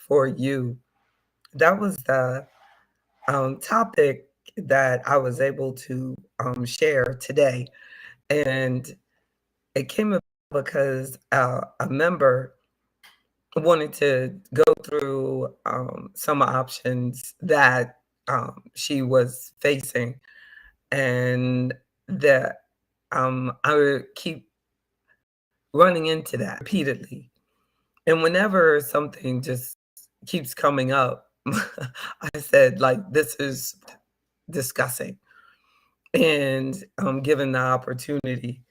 for you. That was the topic that I was able to share today. And it came about because a member wanted to go through some options that she was facing, and that I would keep running into that repeatedly. And whenever something just keeps coming up, I said, like, this is discussing. And given the opportunity,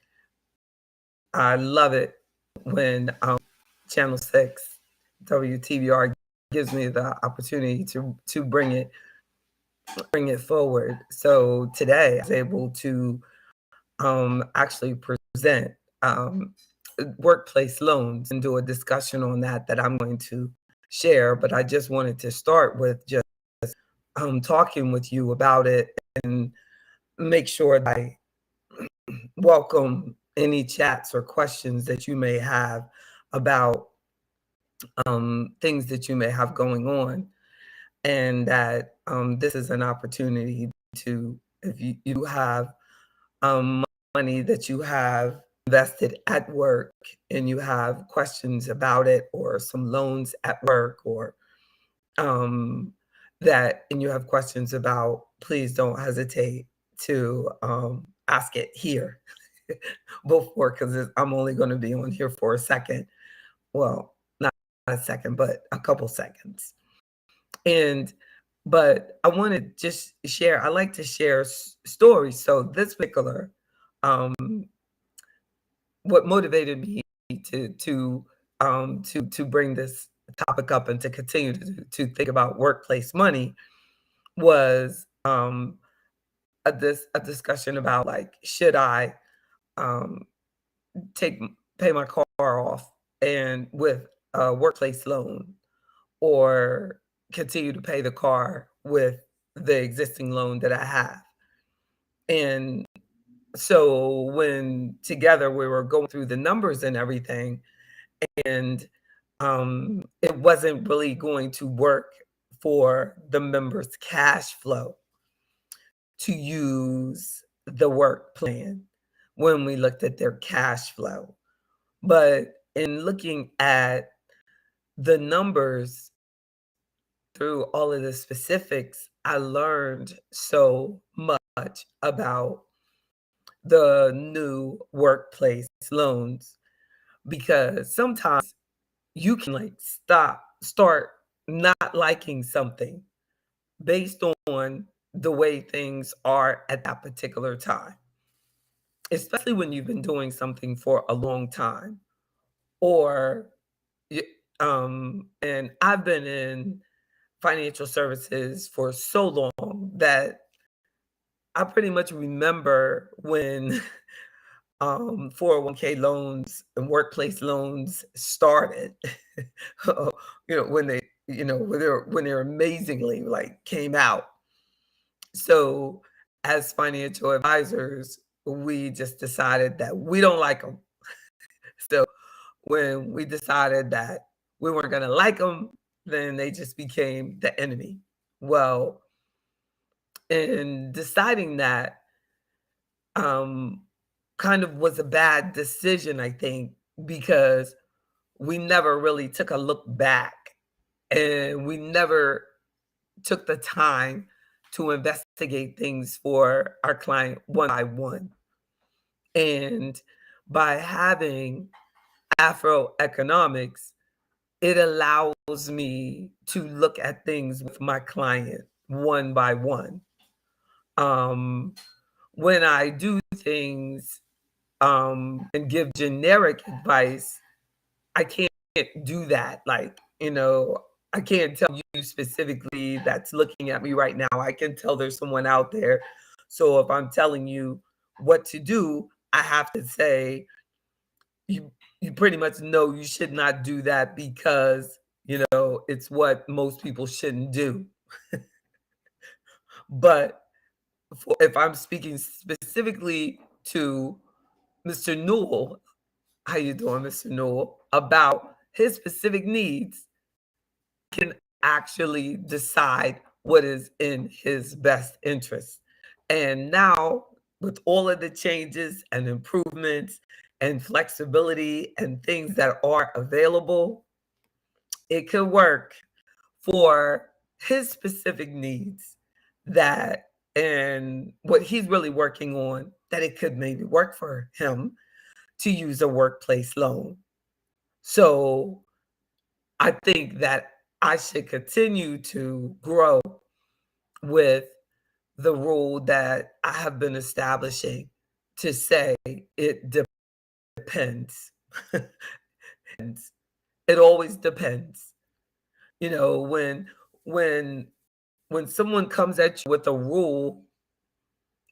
I love it when Channel 6 WTVR gives me the opportunity to bring it forward. So today I was able to actually present um, workplace loans and do a discussion on that I'm going to share. But I just wanted to start with just talking with you about it and make sure that I welcome any chats or questions that you may have about things that you may have going on, and that this is an opportunity to, if you have money that you have invested at work and you have questions about it, or some loans at work, or um, that, and you have questions about, please don't hesitate to ask it here before, because I'm only going to be on here for a second. Well, not a second, but a couple seconds. And but I want to just share. I like to share stories. So this particular, um, what motivated me to bring this topic up and to continue to think about workplace money was a discussion about, like, should I um, take pay my car off and with a workplace loan, or continue to pay the car with the existing loan that I have. And so when together we were going through the numbers and everything, and it wasn't really going to work for the members' cash flow to use the work plan when we looked at their cash flow. But in looking at the numbers through all of the specifics, I learned so much about the new workplace loans, because sometimes you can, like, start not liking something based on the way things are at that particular time, especially when you've been doing something for a long time. Or y- and I've been in financial services for so long that I pretty much remember when 401k loans and workplace loans started. When they, when they're amazingly, like, came out. So as financial advisors, we just decided that we don't like them. So when we decided that we weren't going to like them, then they just became the enemy. Well, in deciding that, um, kind of was a bad decision, I think, because we never really took a look back, and we never took the time to investigate things for our client one by one. And by having Afro economics, it allows me to look at things with my client one by one. Um, when I do things and give generic advice, I can't do that. Like, I can't tell you specifically that's looking at me right now. I can tell there's someone out there. So if I'm telling you what to do, I have to say, you pretty much know you should not do that, because it's what most people shouldn't do. But if I'm speaking specifically to Mr. Newell, how you doing, Mr. Newell, about his specific needs, can actually decide what is in his best interest. And now, with all of the changes and improvements and flexibility and things that are available, it could work for his specific needs, that and what he's really working on, that it could maybe work for him to use a workplace loan. So I think that I should continue to grow with the rule that I have been establishing, to say it depends. It always depends. You know, when when someone comes at you with a rule,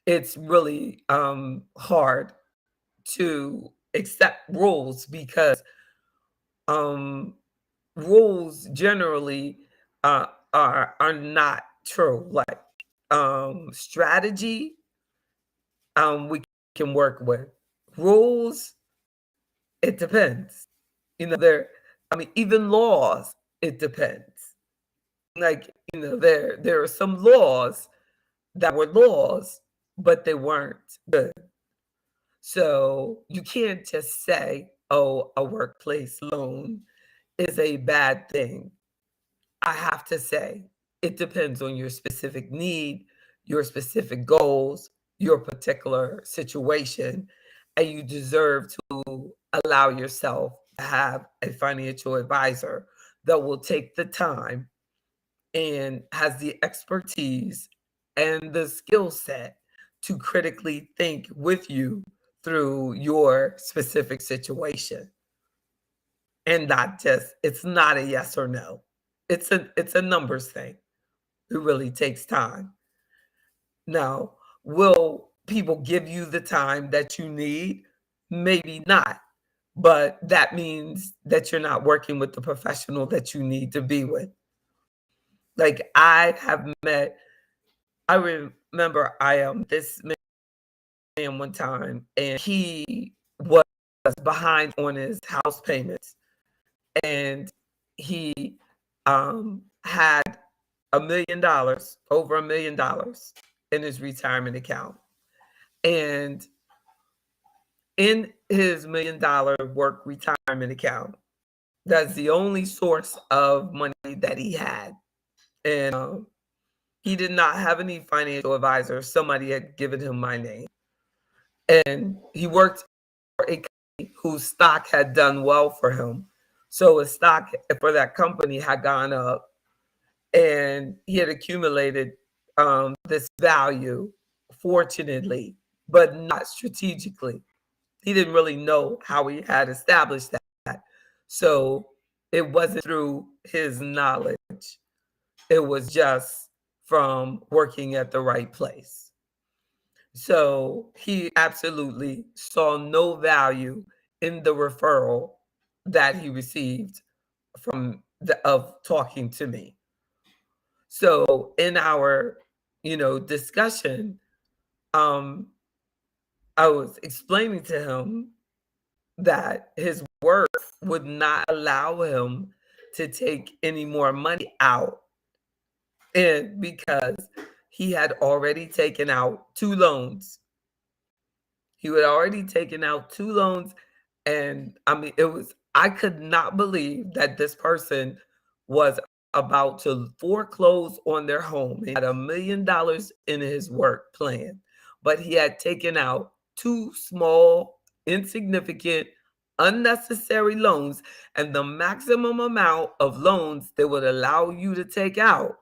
it's really hard to accept rules, because um rules generally are not true. Like strategy, we can work with. Rules, it depends. You know, I mean, even laws, it depends. Like, you know, there are some laws that were laws, but they weren't good. So you can't just say, oh, a workplace loan is a bad thing. I have to say, it depends on your specific need, your specific goals, your particular situation, and you deserve to allow yourself to have a financial advisor that will take the time and has the expertise and the skill set to critically think with you through your specific situation. And not just, it's not a yes or no. It's a numbers thing. It really takes time. Now, will people give you the time that you need? Maybe not. But that means that you're not working with the professional that you need to be with. Like, I have met, I remember I am this man one time, and he was behind on his house payments, and he had $1 million, over $1 million in his retirement account. And in his $1 million work retirement account, that's the only source of money that he had. And he did not have any financial advisor. Somebody had given him my name. And he worked for a company whose stock had done well for him. So his stock for that company had gone up, and he had accumulated this value, fortunately, but not strategically. He didn't really know how he had established that. So it wasn't through his knowledge, it was just from working at the right place. So he absolutely saw no value in the referral that he received from of talking to me. So in our, discussion, um, I was explaining to him that his work would not allow him to take any more money out, and because he had already taken out two loans. He had already taken out two loans, and I mean, I could not believe that this person was about to foreclose on their home. He had $1 million in his work plan, but he had taken out two small, insignificant, unnecessary loans, and the maximum amount of loans they would allow you to take out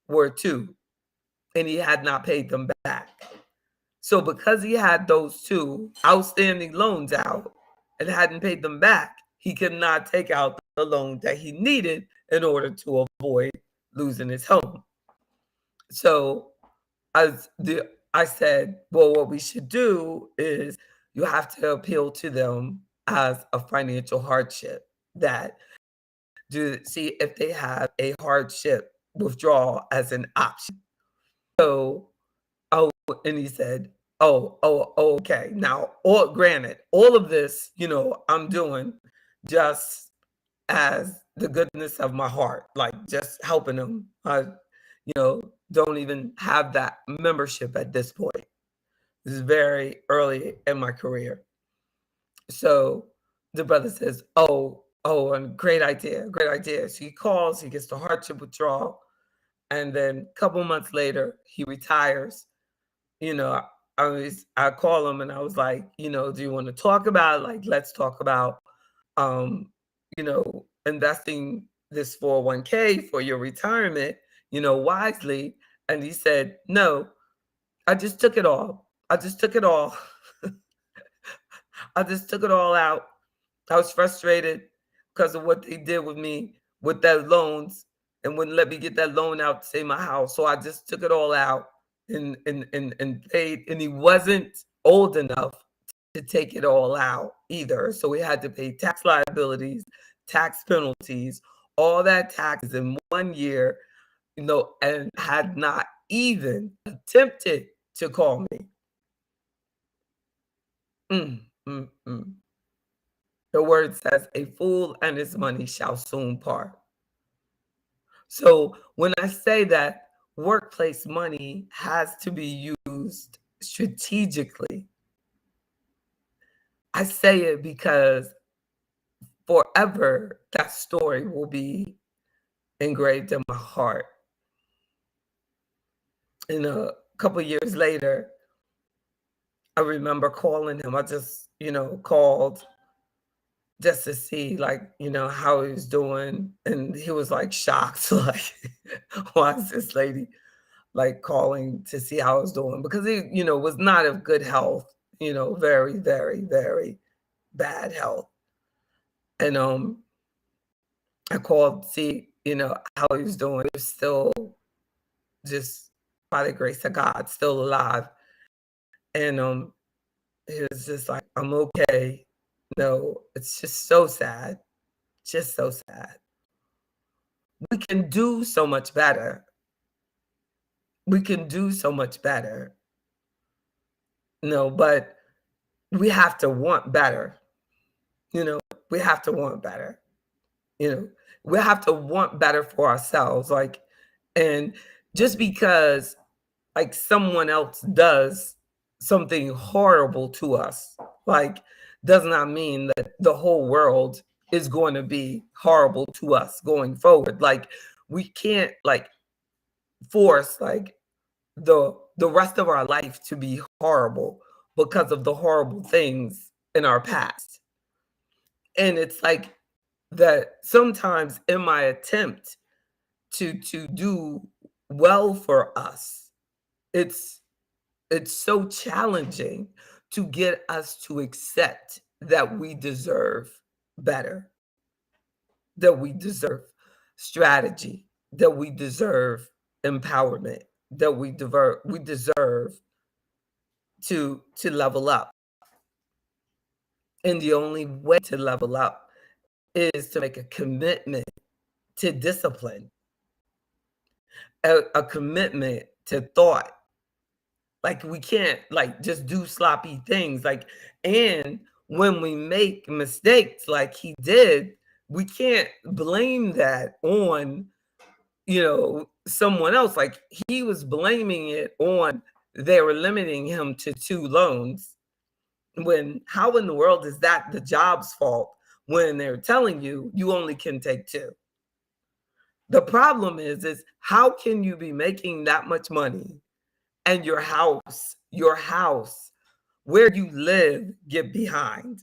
were two, and he had not paid them back. So because he had those two outstanding loans out and hadn't paid them back, he could not take out the loan that he needed in order to avoid losing his home. So I said, well, what we should do is you have to appeal to them as a financial hardship, that do see if they have a hardship withdrawal as an option. So, oh, and he said, okay. Now, granted, all of this, I'm doing just as the goodness of my heart, like just helping them. Don't even have that membership at this point. This is very early in my career. So the brother says, and great idea, great idea. So he calls, he gets the hardship withdrawal, and then a couple months later, he retires. You know, I call him and I was like, do you want to talk about it? Like, let's talk about investing this 401k for your retirement, wisely. And he said, no, I just took it all. I just took it all. I just took it all out. I was frustrated because of what they did with me with those loans and wouldn't let me get that loan out to save my house. So I just took it all out and paid. And he wasn't old enough to take it all out either. So we had to pay tax liabilities, tax penalties, all that taxes in 1 year, and had not even attempted to call me. Mm, mm, mm. The word says, a fool and his money shall soon part. So when I say that workplace money has to be used strategically, I say it because forever that story will be engraved in my heart. And a couple years later, I remember calling him. I just, called just to see, like, how he was doing. And he was like shocked, like, why is this lady like calling to see how I was doing? Because he, was not of good health, very, very, very bad health. And I called to see, how he was doing. He was still just by the grace of God, still alive. And he was just like, I'm okay. No, it's just so sad. Just so sad. We can do so much better. We can do so much better. No, but we have to want better. We have to want better. We have to want better for ourselves. Like, and just because like someone else does something horrible to us, like, does not mean that the whole world is going to be horrible to us going forward. Like, we can't like force like the rest of our life to be horrible because of the horrible things in our past. And it's like that sometimes in my attempt to do well for us, it's so challenging to get us to accept that we deserve better, that we deserve strategy, that we deserve empowerment, that we deserve to level up. And the only way to level up is to make a commitment to discipline, a commitment to thought. Like, we can't like just do sloppy things. Like, and when we make mistakes like he did, we can't blame that on, someone else. Like, he was blaming it on they were limiting him to 2 loans. When how in the world is that the job's fault when they're telling you you only can take 2? The problem is how can you be making that much money and your house where you live get behind,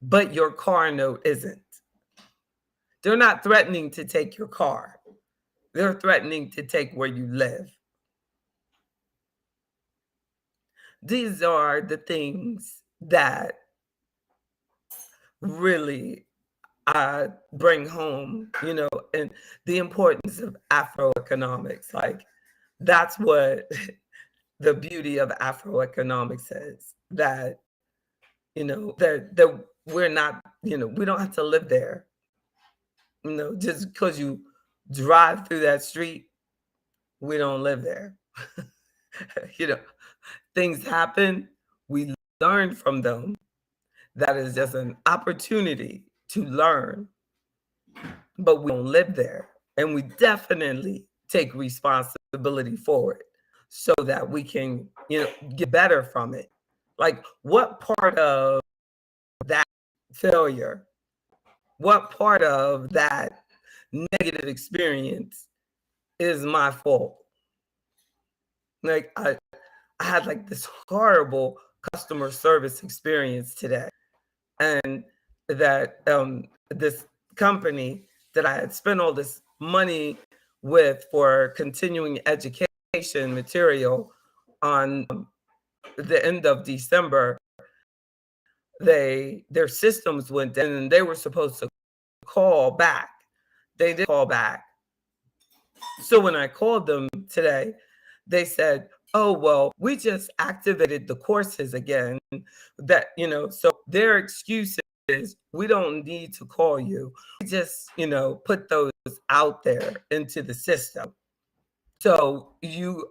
but your car note isn't? They're not threatening to take your car. They're threatening to take where you live. These are the things that really bring home, and the importance of Afroeconomics. Like, that's what the beauty of Afroeconomics is, that, that we're not, we don't have to live there. Just because you drive through that street, we don't live there. you know, Things happen, we learn from them. That is just an opportunity to learn but we don't live there. And we definitely take responsibility for it so that we can, get better from it. Like, what part of that failure, what part of that negative experience is my fault? Like, I had like this horrible customer service experience today. And that this company that I had spent all this money with for continuing education material on the end of December, their systems went down and they were supposed to call back. They did call back. So when I called them today, they said, "Oh, well, we just activated the courses again." So their excuse is, "We don't need to call you. We just, put those out there into the system. So you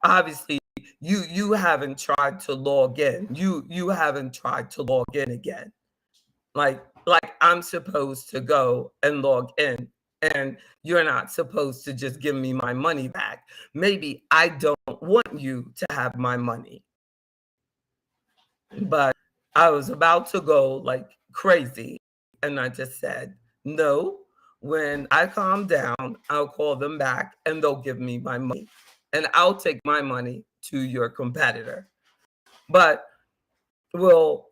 obviously you haven't tried to log in. You haven't tried to log in again. Like I'm supposed to go and log in, and you're not supposed to just give me my money back. Maybe I don't want you to have my money." But I was about to go like crazy, and I just said, "No, when I calm down, I'll call them back and they'll give me my money, and I'll take my money to your competitor." But, well,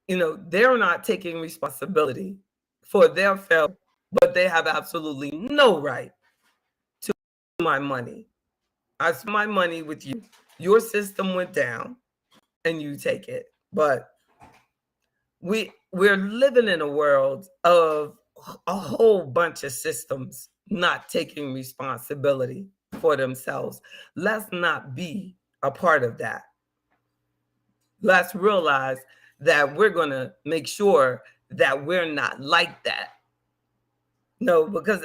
they're not taking responsibility for their failure, but they have absolutely no right to my money. I spent my money with you. Your system went down and you take it. But we're living in a world of a whole bunch of systems not taking responsibility for themselves. Let's not be a part of that. Let's realize that we're going to make sure that we're not like that. No, because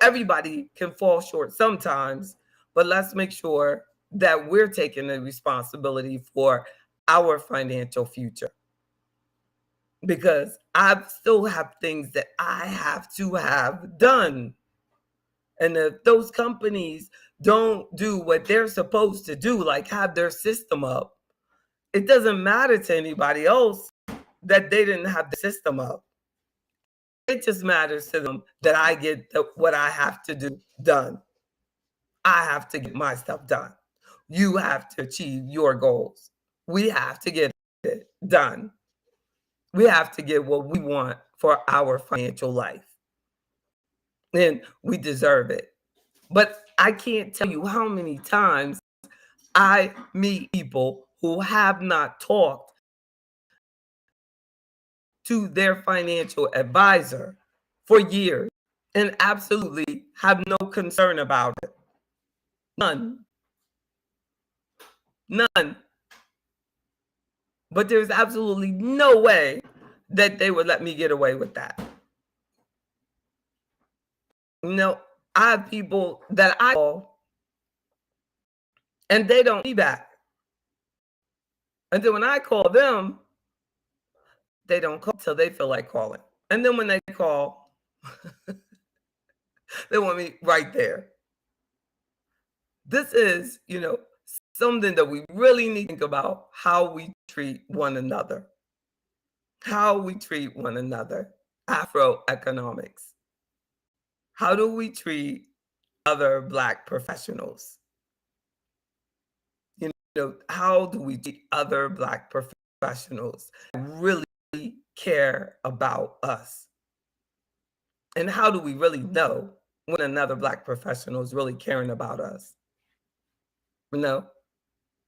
everybody can fall short sometimes, but let's make sure that we're taking the responsibility for our financial future. Because I still have things that I have to have done. And if those companies don't do what they're supposed to do, like have their system up, it doesn't matter to anybody else that they didn't have the system up. It just matters to them that I get what I have to do done. I have to get my stuff done. You have to achieve your goals. We have to get it done. We have to get what we want for our financial life. And we deserve it. But I can't tell you how many times I meet people who have not talked to their financial advisor for years and absolutely have no concern about it. None. None. But there's absolutely no way that they would let me get away with that. I have people that I call and they don't be back. And then when I call them, they don't call till they feel like calling. And then when they call, they want me right there. This is, something that we really need to think about, how we treat one another. How we treat one another. Afroeconomics. How do we treat other Black professionals? How do we treat other Black professionals that really care about us? And how do we really know when another Black professional is really caring about us?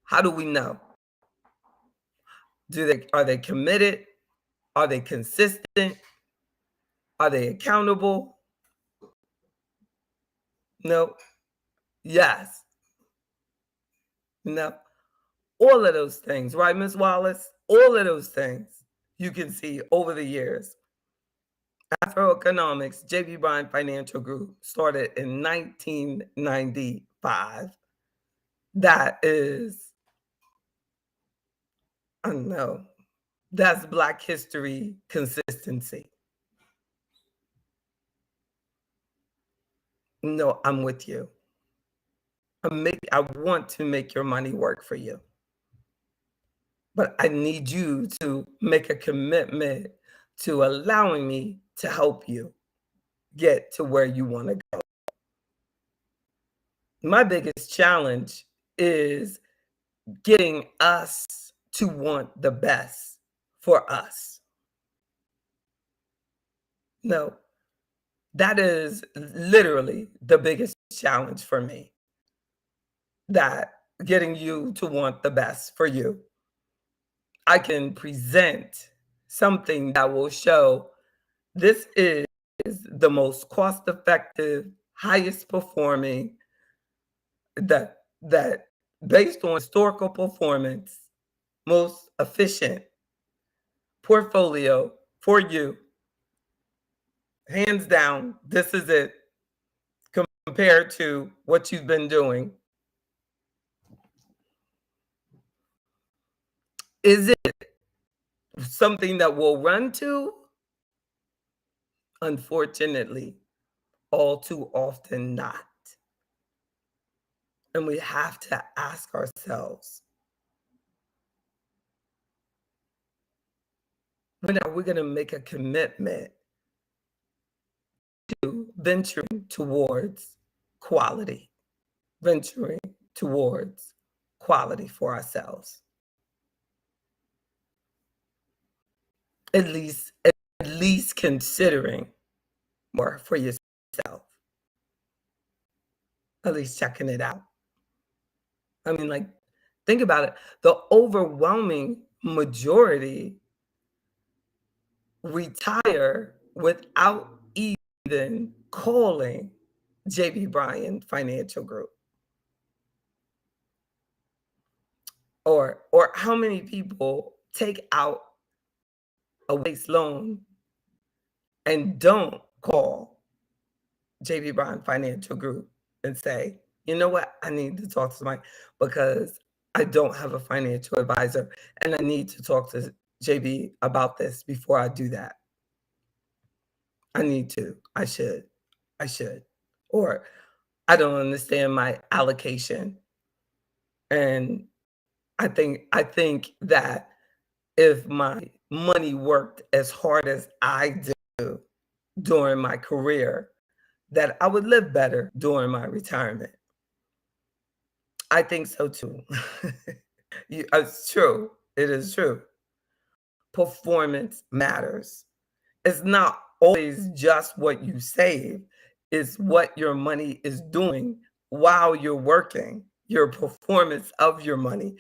How do we know? Are they committed? Are they consistent? Are they accountable? No. Yes. No. All of those things, right, Ms. Wallace? All of those things you can see over the years. Afroeconomics, J.B. Bryan Financial Group, started in 1995. That is, I don't know, that's Black history consistency. No, I'm with you. I want to make your money work for you, but I need you to make a commitment to allowing me to help you get to where you wanna go. My biggest challenge is getting us to want the best for us. No, that is literally the biggest challenge for me, that getting you to want the best for you. I can present something that will show this is the most cost effective, highest performing, that based on historical performance, most efficient portfolio for you. Hands down, this is it compared to what you've been doing. Is it something that we'll run to? Unfortunately, all too often not. And we have to ask ourselves, when are we going to make a commitment to venturing towards quality, venturing towards quality for ourselves? At least considering more for yourself, at least checking it out. I mean, like, think about it. The overwhelming majority retire without even calling JB Bryan Financial Group. Or how many people take out a waste loan and don't call JB Bryan Financial Group and say, you know what, I need to talk to somebody because I don't have a financial advisor and I need to talk to JB about this before I do that. I need to. I should. I should. Or I don't understand my allocation. And I think that if my money worked as hard as I do during my career, that I would live better during my retirement. I think so too. It's true. It is true. Performance matters. It's not always just what you save, it's what your money is doing while you're working, your performance of your money.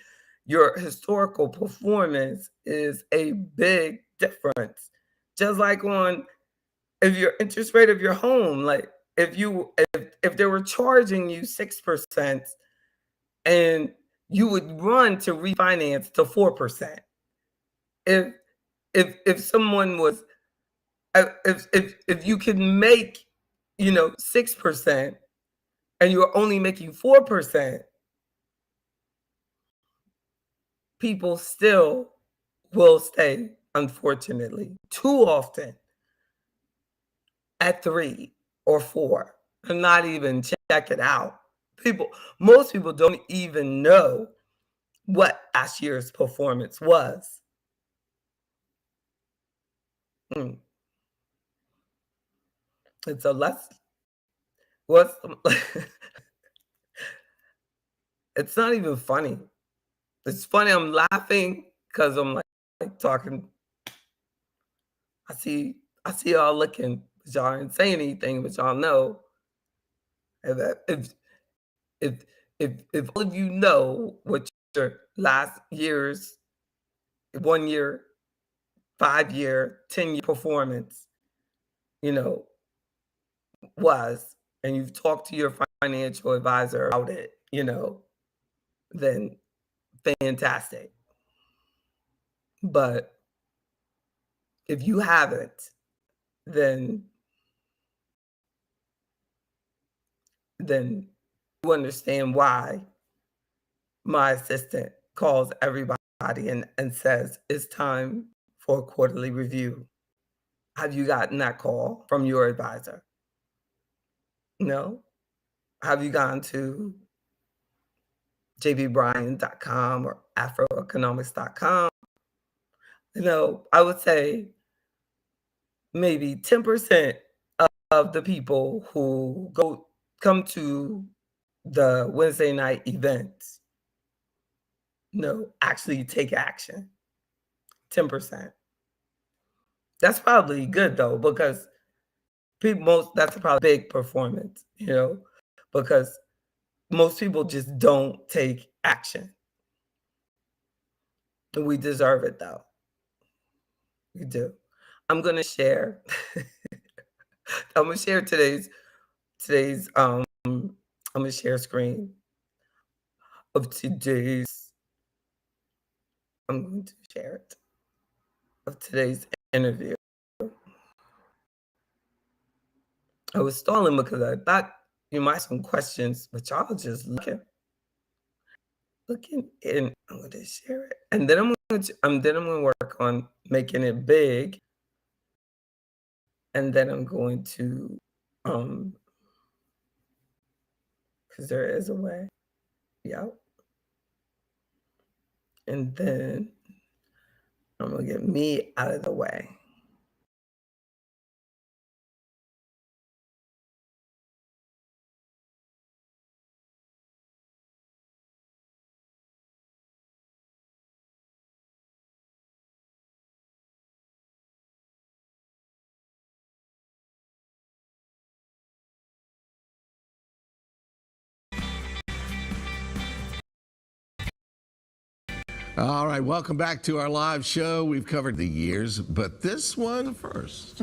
Your historical performance is a big difference. Just like on if your interest rate of your home, like if they were charging you 6% and you would run to refinance to 4%. If if someone was if you can make, 6% and you're only making 4%, people still will stay, unfortunately, too often at 3 or 4 and not even check it out. Most people don't even know what last year's performance was. Mm. And so let's what's it's not even funny. It's funny I'm laughing because I'm like talking. I see y'all looking, but y'all didn't say anything, but y'all know that if if all of you know what your last year's 1 year, 5 year, 10-year performance, you know, was, and you've talked to your financial advisor about it, then fantastic. But if you haven't, then then you understand why my assistant calls everybody and says, it's time for a quarterly review. Have you gotten that call from your advisor? No? have you gone to jbbryan.com or afroeconomics.com? I would say maybe 10% of the people who come to the Wednesday night events, actually take action. 10%. That's probably good though, because that's probably big performance, because most people just don't take action. And we deserve it though. We do. I'm gonna share. I'm gonna share today's I'm gonna share a screen of today's. I'm going to share it of today's interview. I was stalling because I thought you might have some questions, but y'all just looking, and I'm going to share it, and then I'm going to work on making it big, and then I'm going to because there is a way, yep, and then I'm gonna get me out of the way. All right, welcome back to our live show. We've covered the years, but this one first.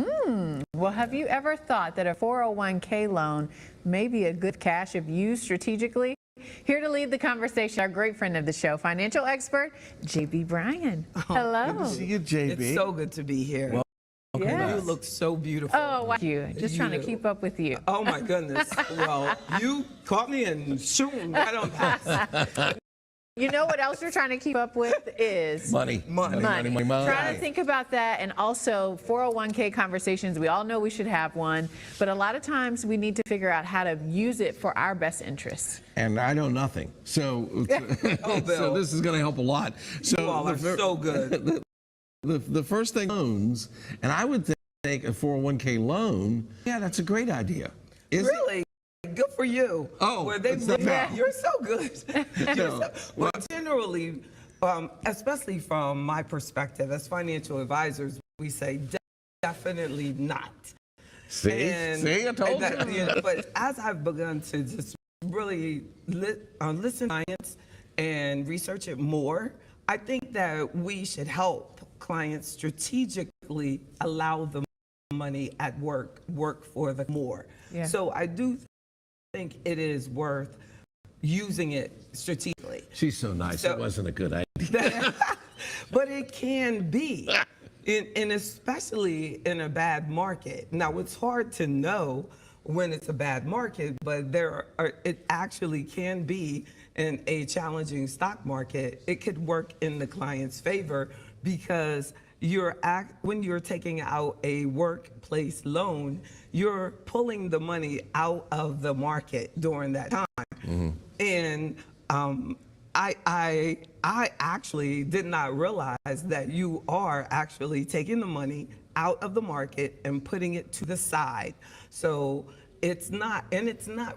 Well, have you ever thought that a 401k loan may be a good cash if used strategically? Here to lead the conversation, our great friend of the show, financial expert, JB Bryan. Hello. Good to see you, JB. It's so good to be here. Yes. You look so beautiful. Oh, thank you. Just trying to keep up with you. Oh my goodness. Well, you caught me and shooting right on past. You know what else you're trying to keep up with is Money. Trying to think about that, and also 401k conversations. We all know we should have one, but a lot of times we need to figure out how to use it for our best interests. And I know nothing, so so this is going to help a lot. So you all are so good. The first thing, loans, and I would think a 401k loan. Yeah, that's a great idea. Really? Good for you. Oh, you're so good. Well, generally, especially from my perspective as financial advisors, we say definitely not. See, I told you. But as I've begun to just really listen to clients and research it more, I think that we should help clients strategically allow the money at work for the more. Yeah. So I do think it is worth using it strategically. She's so nice. It wasn't a good idea. But it can be, and especially in a bad market. Now, it's hard to know when it's a bad market, but it actually can be in a challenging stock market. It could work in the client's favor because when you're taking out a workplace loan, you're pulling the money out of the market during that time. Mm-hmm. And I actually did not realize that you are actually taking the money out of the market and putting it to the side. So it's not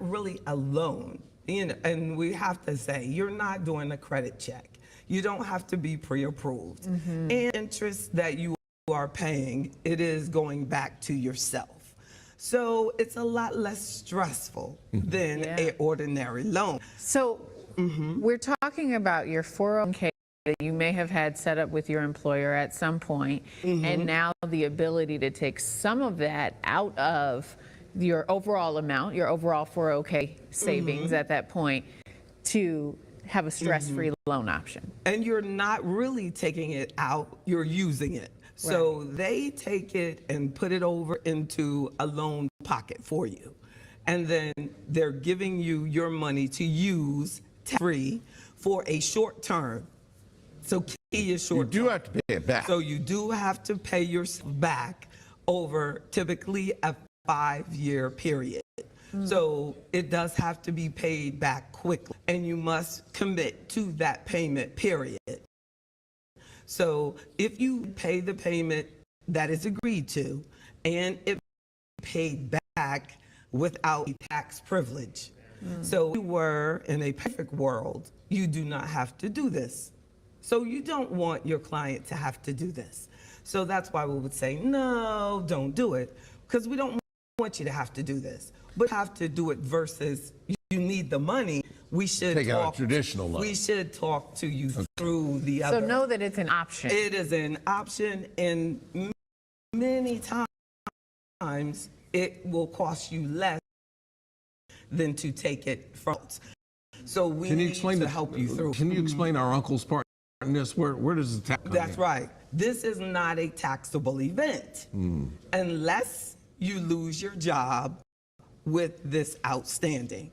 really a loan. And we have to say, you're not doing a credit check. You don't have to be pre-approved. Mm-hmm. And interest that you are paying, it is going back to yourself. So it's a lot less stressful than an ordinary loan. So we're talking about your 401k that you may have had set up with your employer at some point, and now the ability to take some of that out of your overall amount, your overall 401k savings at that point, to have a stress-free loan option. And you're not really taking it out, you're using it. So they take it and put it over into a loan pocket for you. And then they're giving you your money to use free for a short term. So key is short term. You do have to pay it back. So you do have to pay yourself back over typically a 5-year period. So it does have to be paid back quickly, and you must commit to that payment period. So if you pay the payment that is agreed to, and it paid back without tax privilege. So if you were in a perfect world, you do not have to do this. So you don't want your client to have to do this. So that's why we would say, no, don't do it, because we don't want you to have to do this. But have to do it versus you need the money. We should Take out a talk, traditional loan. we should talk to you through the other. So know that it's an option. It is an option, and many times it will cost you less than to take it from us. So we Can you need explain to help you through. Can you explain our uncle's part in this? Where does the tax come That's in? right. This is not a taxable event unless you lose your job with this outstanding.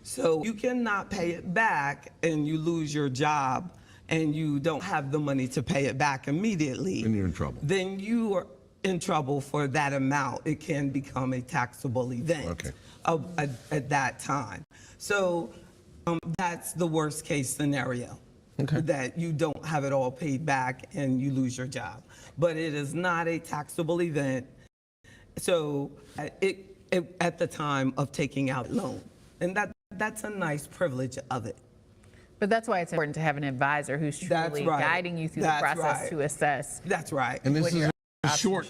So you cannot pay it back and you lose your job and you don't have the money to pay it back immediately. Then you're in trouble. Then you are in trouble for that amount. It can become a taxable event at that time. So that's the worst case scenario. Okay. That you don't have it all paid back and you lose your job. But it is not a taxable event. So at the time of taking out a loan. And that's a nice privilege of it. But that's why it's important to have an advisor who's That's truly right. guiding you through the That's process right. to assess. That's right. And this What is your a short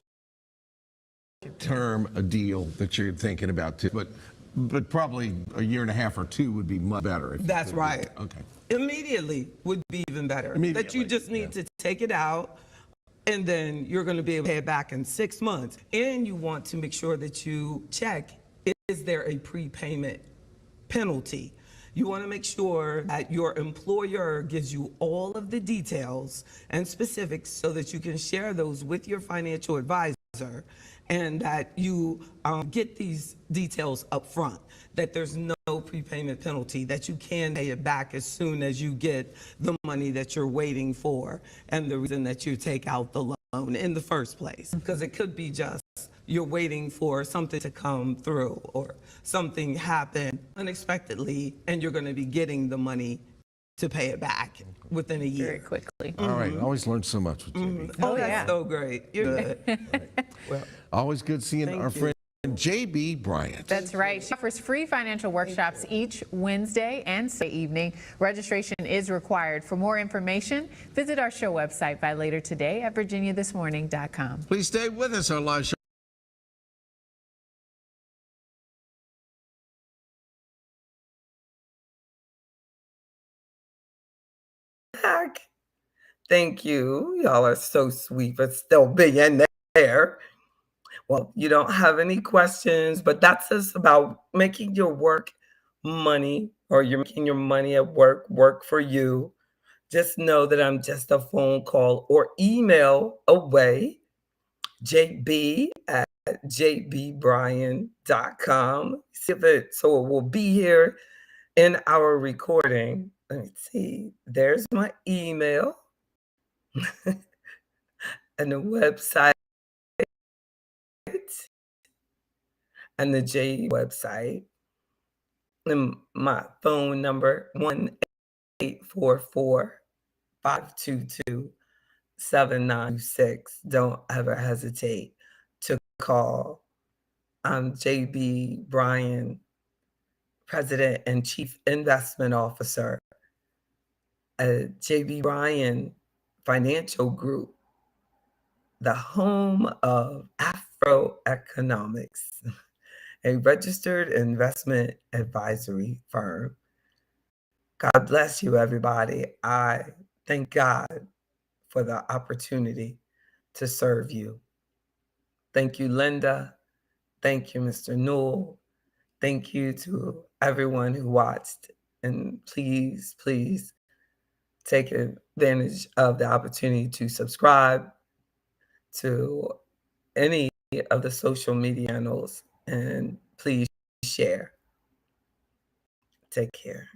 term deal that you're thinking about too, but probably a year and a half or two would be much better. That's right. Okay. Immediately would be even better. That Immediately, you just need to take it out, and then you're going to be able to pay it back in 6 months. And you want to make sure that you check, is there a prepayment penalty? You want to make sure that your employer gives you all of the details and specifics so that you can share those with your financial advisor, and that you get these details up front, that there's no prepayment penalty, that you can pay it back as soon as you get the money that you're waiting for and the reason that you take out the loan in the first place. Because it could be just you're waiting for something to come through or something happen unexpectedly and you're going to be getting the money to pay it back within a year. Very quickly. All right. I always learn so much with JB. Oh, yeah. that's so great. You're good. Well, Always good seeing Thank our you. friend JB Bryant. That's right. She offers free financial workshops each Wednesday and Saturday evening. Registration is required. For more information, visit our show website by later today at virginiathismorning.com. Please stay with us. Our live show. back. Thank you. Y'all are so sweet, but still being there. Well, you don't have any questions, but that's just about making your work money, or you're making your money at work for you. Just know that I'm just a phone call or email away. jb@jbbryan.com. See if it, so it will be here in our recording. Let me see. There's my email and the website and the J website. And my phone number 1-844-522-7926. Don't ever hesitate to call. I'm JB Bryan, President and Chief Investment Officer at JB Bryan Financial Group, the home of Afro Economics, a registered investment advisory firm. God bless you, everybody. I thank God for the opportunity to serve you. Thank you, Linda. Thank you, Mr. Newell. Thank you to everyone who watched. And please, please take advantage of the opportunity to subscribe to any of the social media channels, and please share. Take care.